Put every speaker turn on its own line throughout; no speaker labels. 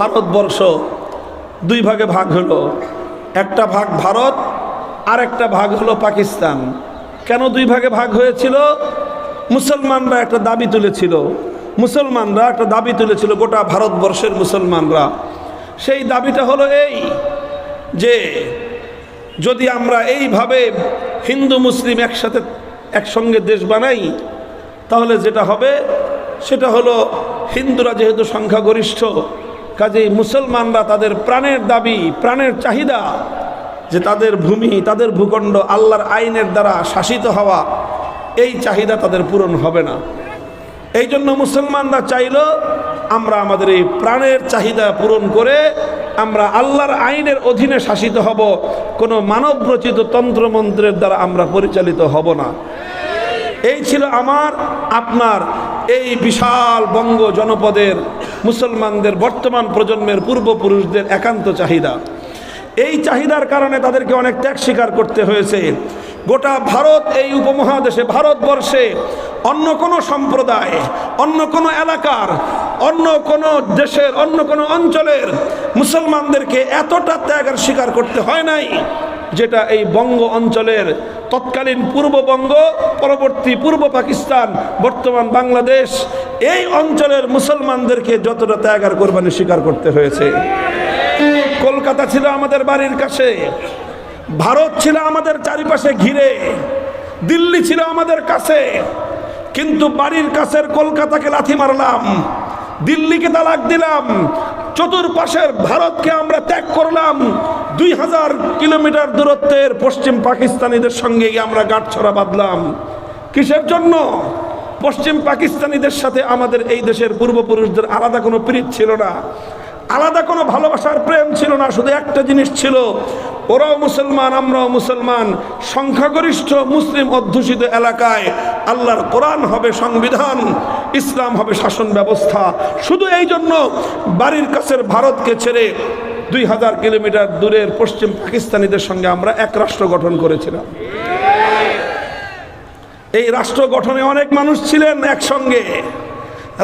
ভারতবর্ষ দুই ভাগে ভাগ হলো, একটা ভাগ ভারত আর একটা ভাগ হলো পাকিস্তান। কেন দুই ভাগে ভাগ হয়েছিল? মুসলমানরা একটা দাবি তুলেছিল, গোটা ভারতবর্ষের মুসলমানরা। সেই দাবিটা হলো এই যে যদি আমরা এইভাবে হিন্দু মুসলিম একসঙ্গে দেশ বানাই, তাহলে যেটা হবে সেটা হলো হিন্দুরা যেহেতু সংখ্যাগরিষ্ঠ, কাজেই মুসলমানরা তাদের প্রাণের দাবি, প্রাণের চাহিদা, যে তাদের ভূমি, তাদের ভূখণ্ড আল্লাহর আইনের দ্বারা শাসিত হওয়া, এই চাহিদা তাদের পূরণ হবে না। এই জন্য মুসলমানরা চাইল আমরা আমাদের এই প্রাণের চাহিদা পূরণ করে আমরা আল্লাহর আইনের অধীনে শাসিত হব, কোনো মানবরচিত তন্ত্রমন্ত্রের দ্বারা আমরা পরিচালিত হব না। এই ছিল আমার আপনার এই বিশাল বঙ্গ জনপদের মুসলমানদের বর্তমান প্রজন্মের পূর্বপুরুষদের একান্ত চাহিদা। এই চাহিদার কারণে তাদেরকে অনেক ত্যাগ স্বীকার করতে হয়েছে। গোটা ভারত, এই উপমহাদেশে, ভারতবর্ষে অন্য কোনো সম্প্রদায়, অন্য কোনো এলাকার, অন্য কোনো দেশের, অন্য কোনো অঞ্চলের মুসলমানদেরকে এতটা ত্যাগের স্বীকার করতে হয় নাই যেটা এই বঙ্গ অঞ্চলের, তৎকালীন পূর্ববঙ্গ, পরবর্তী পূর্ব পাকিস্তান, বর্তমান বাংলাদেশ, এই অঞ্চলের মুসলমানদেরকে যতটা ত্যাগ আর কোরবানি স্বীকার করতে হয়েছে। কলকাতা ছিল আমাদের বাড়ির কাছে, ভারত ছিল আমাদের চারিপাশে ঘিরে, দিল্লি ছিল আমাদের কাছে, কিন্তু বাড়ির কাছের কলকাতাকে লাথি মারলাম, দিল্লিকে তালাক দিলাম, চতুর্পাশের ভারতকে আমরা ত্যাগ করলাম, 2000 কিলোমিটার দূরত্বের পশ্চিম পাকিস্তানিদের সঙ্গে গিয়ে আমরা গাঁটছড়া বাঁধলাম। কিসের জন্য? পশ্চিম পাকিস্তানিদের সাথে আমাদের এই দেশের পূর্বপুরুষদের আলাদা কোনো প্রীত ছিল না, আলাদা কোনো ভালোবাসার প্রেম ছিল না। শুধু একটা জিনিস ছিল, ওরাও মুসলমান, আমরাও মুসলমান, সংখ্যাগরিষ্ঠ মুসলিম অধ্যুষিত এলাকায় আল্লাহর কোরআন হবে সংবিধান, ইসলাম হবে শাসন ব্যবস্থা। শুধু এই জন্য বাড়ির কাছের ভারতকে ছেড়ে 2000 কিলোমিটার দূরের পশ্চিম পাকিস্তানিদের সঙ্গে আমরা এক রাষ্ট্র গঠন করেছিলাম। এই রাষ্ট্র গঠনে অনেক মানুষ ছিলেন একসঙ্গে।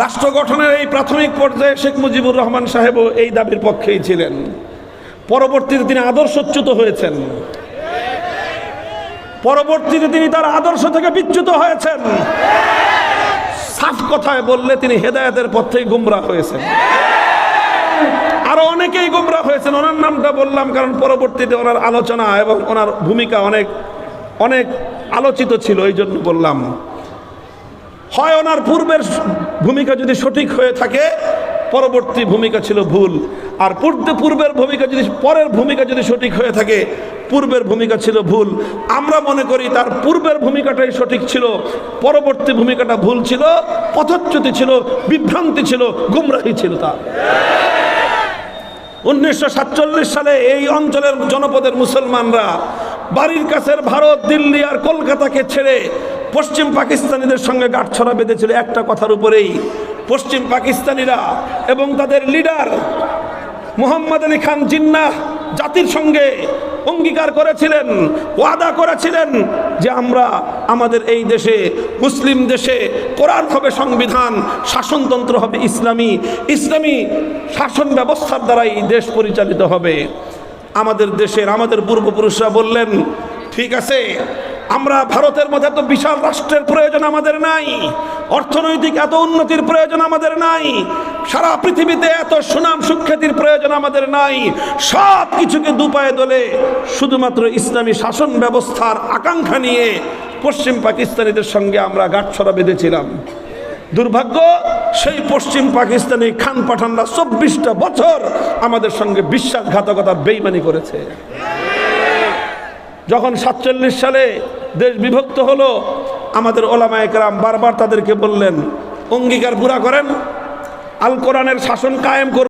রাষ্ট্র গঠনের এই প্রাথমিক পর্যায়ে শেখ মুজিবুর রহমান সাহেবও এই দাবির পক্ষেই ছিলেন। পরবর্তীতে তিনি আদর্শচ্যুত হয়েছেন, পরবর্তীতে তিনি তার আদর্শ থেকে বিচ্যুত হয়েছেন। সাফ কথায় বললে তিনি হেদায়েতের পথ থেকে গুমরাহ হয়েছেন। আরো অনেকেই গুমরাহ হয়েছেন, ওনার নামটা বললাম কারণ পরবর্তীতে ওনার আলোচনা এবং ওনার ভূমিকা অনেক অনেক আলোচিত ছিল, এই জন্য বললাম। হয় ওনার পূর্বের ভূমিকা যদি সঠিক হয়ে থাকে, পরবর্তী ভূমিকা ছিল ভুল, আর পূর্বের ভূমিকা যদি, পরের ভূমিকা যদি সঠিক হয়ে থাকে, পূর্বের ভূমিকা ছিল ভুল। আমরা মনে করি তার পূর্বের ভূমিকাটাই সঠিক ছিল, পরবর্তী ভূমিকাটা ভুল ছিল, পথচ্যুতি ছিল, বিভ্রান্তি ছিল, গুমরাহি ছিল তার। 1947 সালে এই অঞ্চলের জনপদের মুসলমানরা বাড়ির কাছের ভারত, দিল্লি আর কলকাতাকে ছেড়ে পশ্চিম পাকিস্তানিদের সঙ্গে গাঁটছড়া বেঁধেছিল একটা কথার উপরেই। পশ্চিম পাকিস্তানিরা এবং তাদের লিডার মোহাম্মদ আলী খান জিন্নাহ জাতির সঙ্গে অঙ্গীকার করেছিলেন, ওয়াদা করেছিলেন যে আমরা আমাদের এই দেশে, মুসলিম দেশে কোরআন হবে সংবিধান, শাসনতন্ত্র হবে ইসলামী, ইসলামী শাসন ব্যবস্থার দ্বারাই দেশ পরিচালিত হবে। আমাদের দেশের, আমাদের পূর্বপুরুষরা বললেন, ঠিক আছে, আমরা ভারতের মধ্যে এত বিশাল রাষ্ট্রের প্রয়োজন আমাদের নাই, অর্থনৈতিক এত উন্নতির প্রয়োজন আমাদের নাই, সারা পৃথিবীতে এত সুনাম সুখ্যাতির প্রয়োজন আমাদের নাই, সব কিছুকে দুপায়ে দলে শুধুমাত্র ইসলামী শাসন ব্যবস্থার আকাঙ্ক্ষা নিয়ে পশ্চিম পাকিস্তানিদের সঙ্গে আমরা গাঁটছড়া বেঁধেছিলাম। দুর্ভাগ্য, সেই পশ্চিম পাকিস্তানি খান পাঠানরা 24টা বছর আমাদের সঙ্গে বিশ্বাসঘাতকতার বেইমানি করেছে। যখন 47 সালে দেশ বিভক্ত হলো, আমাদের ওলামায়ে কেরাম বারবার তাদেরকে বললেন, অঙ্গীকার পুরা করেন, আল কোরআনের শাসন কায়েম করবেন।